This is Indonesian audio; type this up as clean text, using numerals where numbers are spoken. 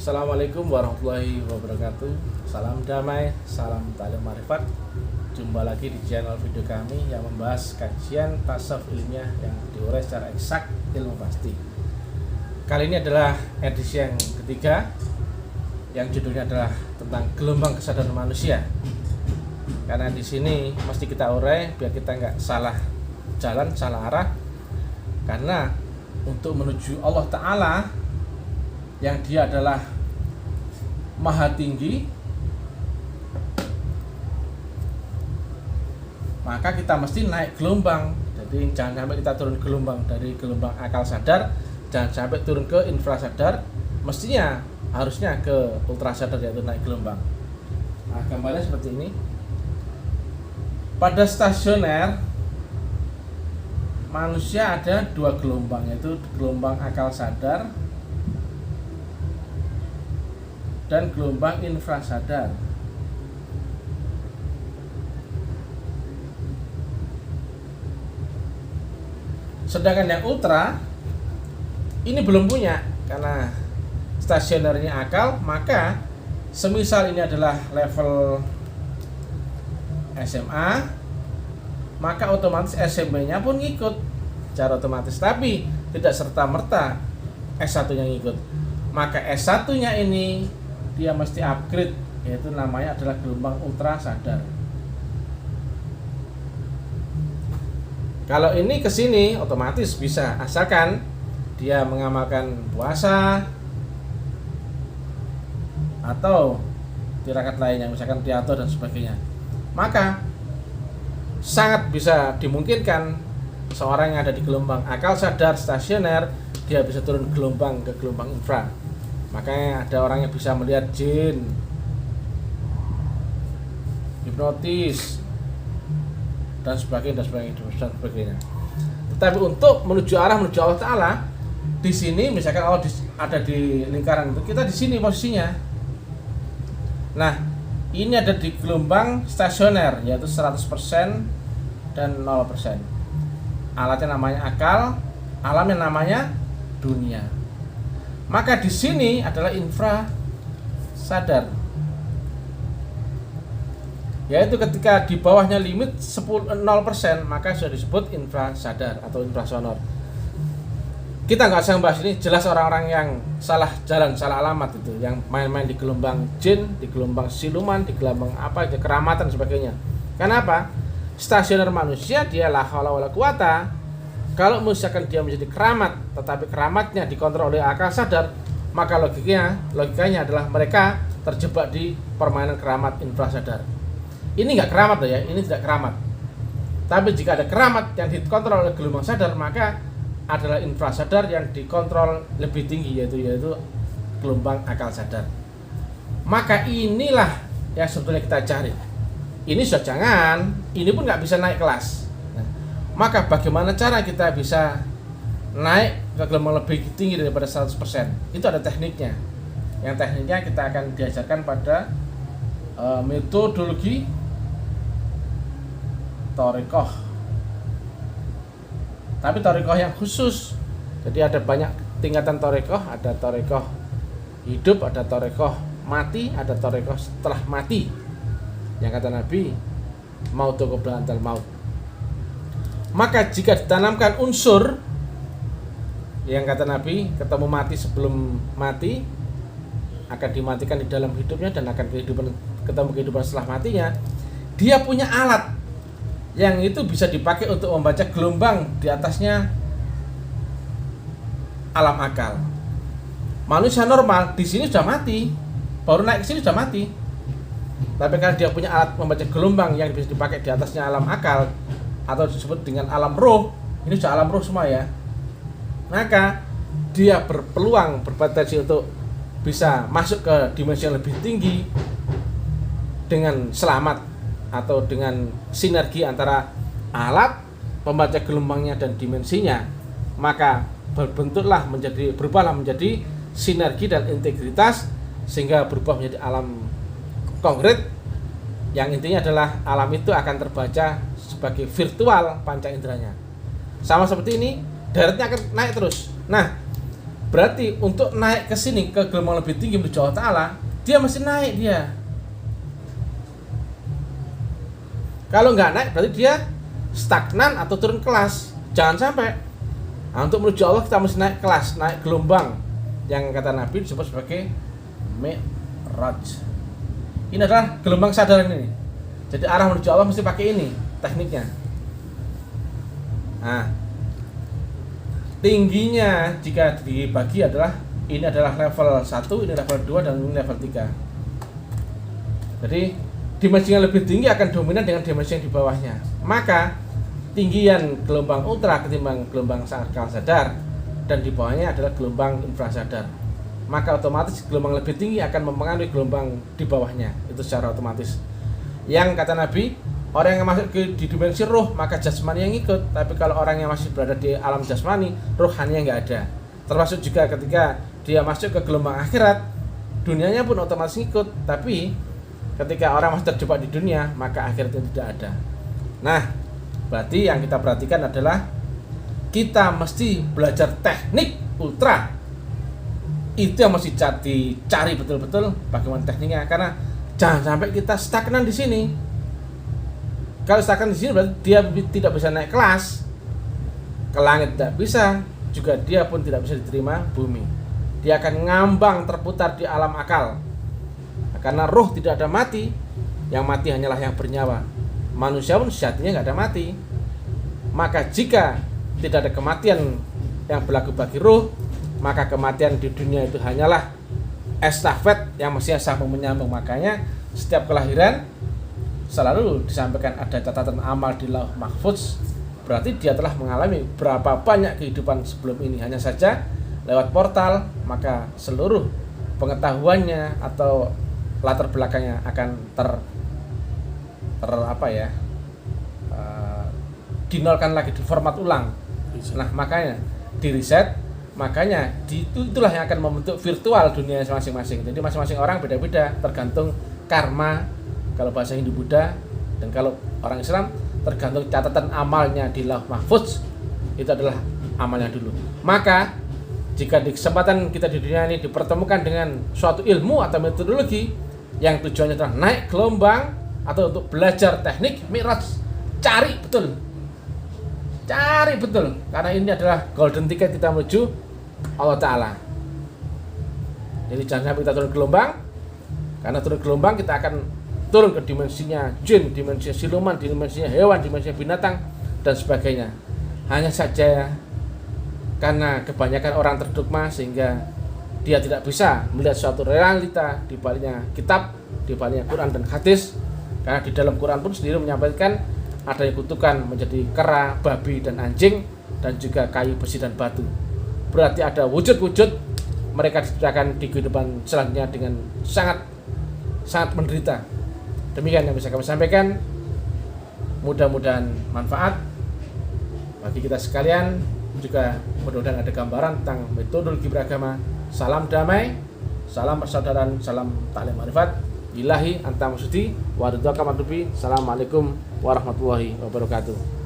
Assalamualaikum warahmatullahi wabarakatuh. Salam damai, salam ta'lim marifat. Jumpa lagi di channel video kami yang membahas kajian tasawuf ilmiah yang diurai secara eksak ilmu pasti. Kali ini adalah edisi yang ketiga, yang judulnya adalah tentang gelombang kesadaran manusia. Karena di sini mesti kita urai biar kita nggak salah jalan, salah arah. Karena untuk menuju Allah Ta'ala yang dia adalah maha tinggi, maka kita mesti naik gelombang. Jadi jangan sampai kita turun gelombang dari gelombang akal sadar, jangan sampai turun ke infrasadar, mestinya harusnya ke ultrasadar, yaitu naik gelombang. Nah, gambarnya seperti ini. Pada stasioner manusia ada dua gelombang, yaitu gelombang akal sadar dan gelombang infrasadar. Sedangkan yang ultra ini belum punya, karena stasionernya akal, maka semisal ini adalah level SMA, maka otomatis SMP-nya pun ngikut secara otomatis, tapi tidak serta-merta S1-nya ngikut. Maka S1-nya ini dia mesti upgrade, yaitu namanya adalah gelombang ultra sadar. Kalau ini ke sini otomatis bisa, asalkan dia mengamalkan puasa atau tirakat lainnya, misalkan tiato dan sebagainya. Maka sangat bisa dimungkinkan seorang yang ada di gelombang akal sadar stasioner, dia bisa turun gelombang ke gelombang infra. Makanya ada orang yang bisa melihat jin, hipnotis, dan sebagainya. Tetapi untuk menuju Allah Ta'ala, di sini misalkan Allah ada di lingkaran itu, kita di sini posisinya. Nah, ini ada di gelombang stasioner, yaitu 100% dan 0%. Alatnya namanya akal, alamnya namanya dunia. Maka di sini adalah infra sadar, yaitu ketika di bawahnya limit 0%, maka sudah disebut infra sadar atau infrasonor. Kita nggak usah bahas ini, jelas orang-orang yang salah jalan, salah alamat itu, yang main-main di gelombang jin, di gelombang siluman, di gelombang apa aja, keramatan dan sebagainya. Kenapa? Stasioner manusia dia la haula wala quwata. Kalau misalkan dia menjadi keramat, tetapi keramatnya dikontrol oleh akal sadar, maka logikanya adalah mereka terjebak di permainan keramat infrasadar. Ini nggak keramat ya, ini tidak keramat. Tapi jika ada keramat yang dikontrol oleh gelombang sadar, maka adalah infrasadar yang dikontrol lebih tinggi, yaitu gelombang akal sadar. Maka inilah yang sebetulnya kita cari. Ini sudah jangan, ini pun nggak bisa naik kelas. Maka bagaimana cara kita bisa naik ke gelombang lebih tinggi daripada 100%? Itu ada tekniknya. Yang tekniknya kita akan diajarkan pada metodologi thariqah. Tapi thariqah yang khusus. Jadi ada banyak tingkatan thariqah, ada thariqah hidup, ada thariqah mati, ada thariqah setelah mati. Yang kata Nabi, mautu qabla antal maut. Maka jika ditanamkan unsur yang kata Nabi, ketemu mati sebelum mati, akan dimatikan di dalam hidupnya dan akan ketemu kehidupan setelah matinya, dia punya alat yang itu bisa dipakai untuk membaca gelombang di atasnya alam akal. Manusia normal di sini sudah mati, baru naik ke sini sudah mati. Tapi karena dia punya alat membaca gelombang yang bisa dipakai di atasnya alam akal, atau disebut dengan alam roh, ini sudah alam roh semua ya, maka dia berpeluang, berpotensi untuk bisa masuk ke dimensi yang lebih tinggi dengan selamat, atau dengan sinergi antara alat pembaca gelombangnya dan dimensinya. Maka berubahlah menjadi sinergi dan integritas, sehingga berubah menjadi alam konkret, yang intinya adalah alam itu akan terbaca sebagai virtual panca inderanya. Sama seperti ini, daratnya akan naik terus. Nah, Berarti untuk naik ke sini ke gelombang lebih tinggi menuju Allah Ta'ala, dia mesti naik dia. Kalau nggak naik berarti dia stagnan atau turun kelas. Jangan sampai. Nah, untuk menuju Allah kita mesti naik kelas, naik gelombang yang kata Nabi disebut sebagai Mi'raj. Ini adalah gelombang sadaran ini. Jadi arah menuju Allah mesti pakai ini tekniknya. Nah, tingginya jika dibagi adalah ini adalah level 1, ini level 2, dan ini level 3. Jadi dimensi yang lebih tinggi akan dominan dengan dimensi yang di bawahnya. Maka tinggian gelombang ultra ketimbang gelombang akal sadar, dan di bawahnya adalah gelombang infrasadar. Maka otomatis gelombang lebih tinggi akan mempengaruhi gelombang di bawahnya. Itu secara otomatis. Yang kata Nabi, orang yang masuk di dimensi roh maka jasmani yang ikut. Tapi kalau orang yang masih berada di alam jasmani, rohani nggak ada. Termasuk juga ketika dia masuk ke gelombang akhirat, dunianya pun otomatis ikut. Tapi ketika orang masih terjebak di dunia, maka akhiratnya tidak ada. Nah, berarti yang kita perhatikan adalah kita mesti belajar teknik ultra. Itu yang mesti dicari betul-betul bagaimana tekniknya, karena jangan sampai kita stagnan di sini. Kalau stagnan di sini berarti dia tidak bisa naik kelas, ke langit tidak bisa, juga dia pun tidak bisa diterima bumi. Dia akan ngambang terputar di alam akal. Karena roh tidak ada mati, yang mati hanyalah yang bernyawa. Manusia pun sejatinya nggak ada mati. Maka jika tidak ada kematian yang berlaku bagi roh, maka kematian di dunia itu hanyalah estafet yang mestinya sambung menyambung. Makanya setiap kelahiran selalu disampaikan ada catatan amal di Lauh Mahfuz. Berarti dia telah mengalami berapa banyak kehidupan sebelum ini. Hanya saja lewat portal, maka seluruh pengetahuannya atau latar belakangnya akan dinolkan lagi, di format ulang. Nah, makanya di reset, makanya itulah yang akan membentuk virtual dunia masing-masing. Jadi masing-masing orang beda-beda tergantung karma kalau bahasa Hindu Buddha, dan kalau orang Islam tergantung catatan amalnya di Lauh Mahfuz. Itu adalah amalnya dulu. Maka jika di kesempatan kita di dunia ini dipertemukan dengan suatu ilmu atau metodologi yang tujuannya adalah naik gelombang atau untuk belajar teknik Mi'raj, cari betul, karena ini adalah golden ticket kita menuju Allah Ta'ala. Jadi jangan sampai kita turun gelombang, karena turun gelombang kita akan turun ke dimensinya jin, dimensinya siluman, dimensinya hewan, dimensinya binatang, dan sebagainya. Hanya saja karena kebanyakan orang terdogma sehingga dia tidak bisa melihat suatu realita di baliknya kitab, di baliknya Quran dan hadis. Karena di dalam Quran pun sendiri menyampaikan adanya kutukan menjadi kera, babi, dan anjing, dan juga kayu, besi, dan batu. Berarti ada wujud-wujud mereka diciptakan di kehidupan selanjutnya dengan sangat menderita. Demikian yang bisa kami sampaikan. Mudah-mudahan manfaat bagi kita sekalian. Juga mudah-mudahan ada gambaran tentang metodologi beragama. Salam damai, salam persaudaraan, salam taklim marifat. Ilahi anta maksudi wa ridwaka matubi. Assalamualaikum warahmatullahi wabarakatuh.